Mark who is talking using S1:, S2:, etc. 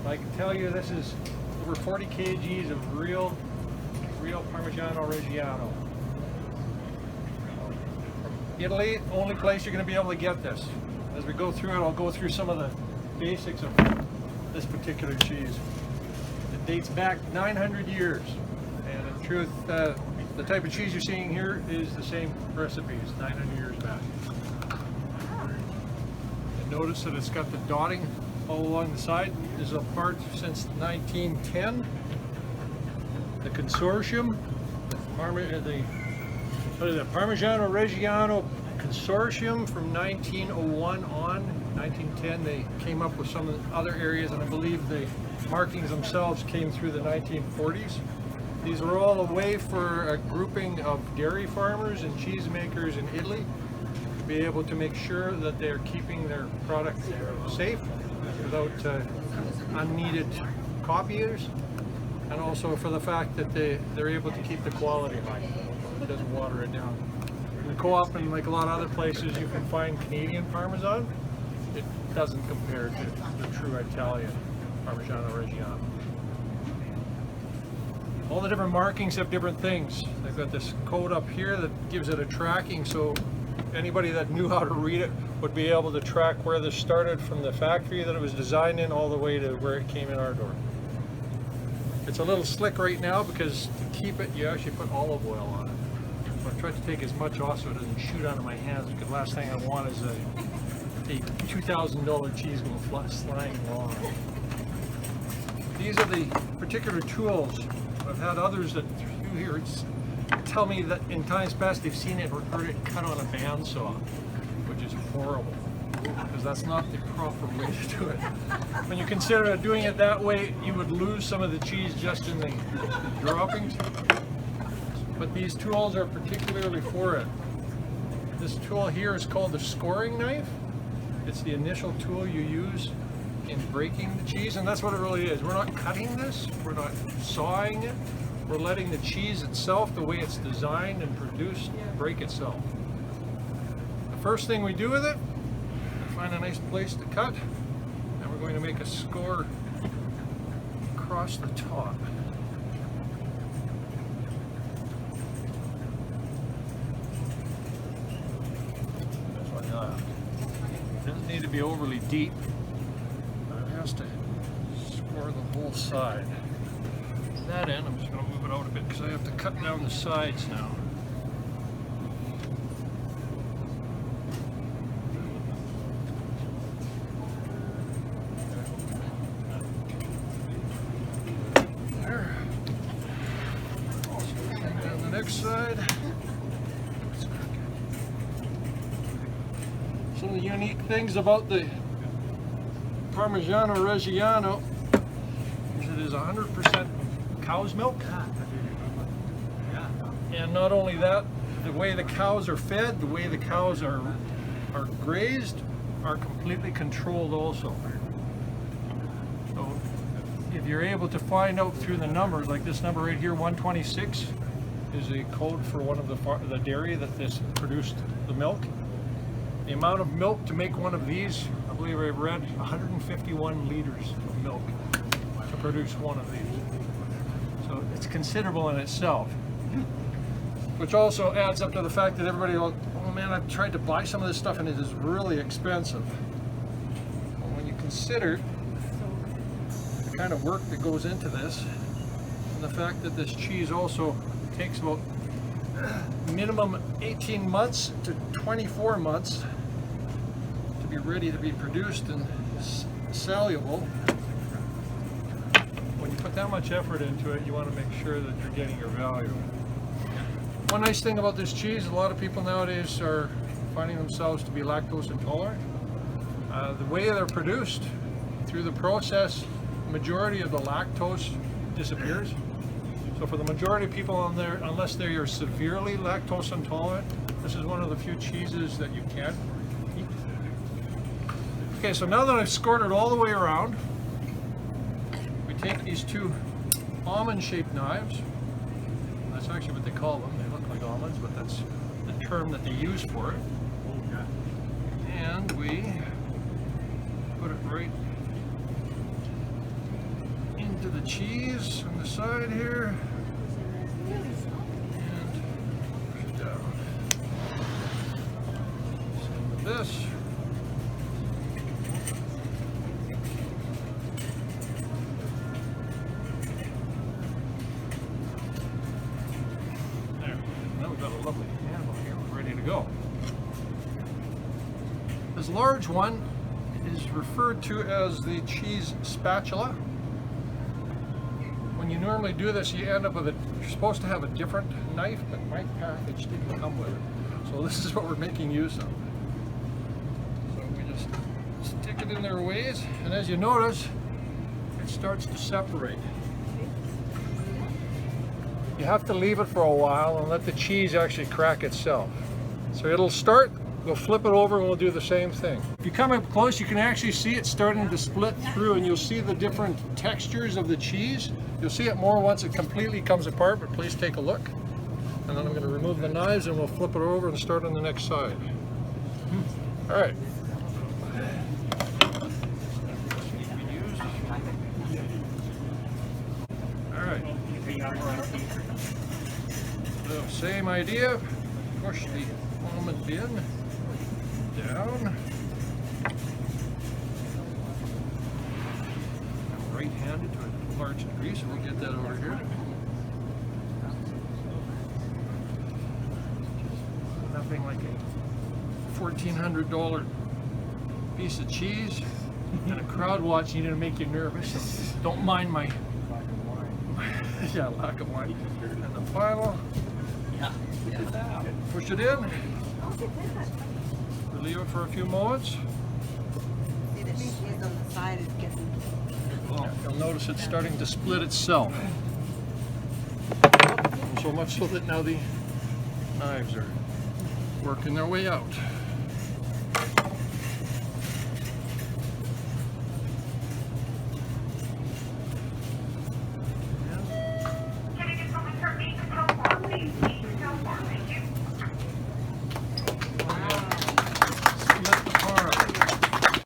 S1: I can tell you this is over 40 kgs of real Parmigiano Reggiano. Italy, only place you're going to be able to get this. As we go through it, I'll go through some of the basics of this particular cheese. It dates back 900 years, and in truth, the type of cheese you're seeing here is the same recipes 900 years back. And notice that it's got the dotting all along the side. This is a part since 1910. The consortium, the Parmigiano Reggiano consortium from 1901 on. 1910 they came up with some other areas, and I believe the markings themselves came through the 1940s. These were all a way for a grouping of dairy farmers and cheesemakers in Italy to be able to make sure that they're keeping their product safe without unneeded copiers, and also for the fact that they're able to keep the quality high. It doesn't water it down. In the co-op, and like a lot of other places, you can find Canadian Parmesan. It doesn't compare to the true Italian Parmigiano Reggiano. All the different markings have different things. They've got this code up here that gives it a tracking, so anybody that knew how to read it would be able to track where this started from the factory that it was designed in all the way to where it came in our door. It's a little slick right now because to keep it, you actually put olive oil on it. So I tried to take as much off so it doesn't shoot out of my hands, because the last thing I want is a $2,000 cheese going flying along. These are the particular tools. I've had others that through here tell me that in times past they've seen it or heard it cut on a bandsaw, which is horrible, because that's not the proper way to do it. When you consider doing it that way, you would lose some of the cheese just in the droppings. But these tools are particularly for it. This tool here is called the scoring knife. It's the initial tool you use in breaking the cheese, and that's what it really is. We're not cutting this, we're not sawing it, we're letting the cheese itself, the way it's designed and produced, break itself. The first thing we do with it, find a nice place to cut, and we're going to make a score across the top. Just like that. It doesn't need to be overly deep, but it has to score the whole side. To that end, I'm just going to move it out a bit because I have to cut down the sides now. Side. Some of the unique things about the Parmigiano Reggiano is it is 100% cow's milk. And not only that, the way the cows are fed, the way the cows are grazed, are completely controlled also. So if you're able to find out through the numbers, like this number right here, 126, is a code for one of the dairy that this produced the milk. The amount of milk to make one of these, I believe I read 151 liters of milk to produce one of these. So it's considerable in itself, which also adds up to the fact that everybody will, oh man, I've tried to buy some of this stuff and it is really expensive. Well, when you consider the kind of work that goes into this, and the fact that this cheese also takes about minimum 18 months to 24 months to be ready to be produced and soluble. When you put that much effort into it, you want to make sure that you're getting your value. One nice thing about this cheese, a lot of people nowadays are finding themselves to be lactose intolerant. The way they're produced, through the process, the majority of the lactose disappears. So for the majority of people on there, unless they are severely lactose intolerant, this is one of the few cheeses that you can eat. Okay, so now that I've scored it all the way around, we take these two almond-shaped knives. That's actually what they call them. They look like almonds, but that's the term that they use for it. And we put it right cheese on the side here. And push it down. Same with this. There. Now we've got a lovely handle here. We're ready to go. This large one is referred to as the cheese spatula. When you normally do this, you end up with you're supposed to have a different knife, but my package didn't come with it. So this is what we're making use of. So we just stick it in their ways, and as you notice, it starts to separate. You have to leave it for a while and let the cheese actually crack itself. So it'll start. We'll flip it over and we'll do the same thing. If you come up close, you can actually see it starting to split through, and you'll see the different textures of the cheese. You'll see it more once it completely comes apart, but please take a look. And then I'm going to remove the knives and we'll flip it over and start on the next side. All right. All right. So same idea. Push the almond bin down. I'm right-handed to a large degree, so we'll get that over here. Nothing like a $1,400 piece of cheese and a crowd watching you to make you nervous. So don't mind my yeah, lack of wine. And the final, push it in. We leave it for a few moments.
S2: See the cheese on the side is getting.
S1: Well, you'll notice it's starting to split itself. So much so that now the knives are working their way out.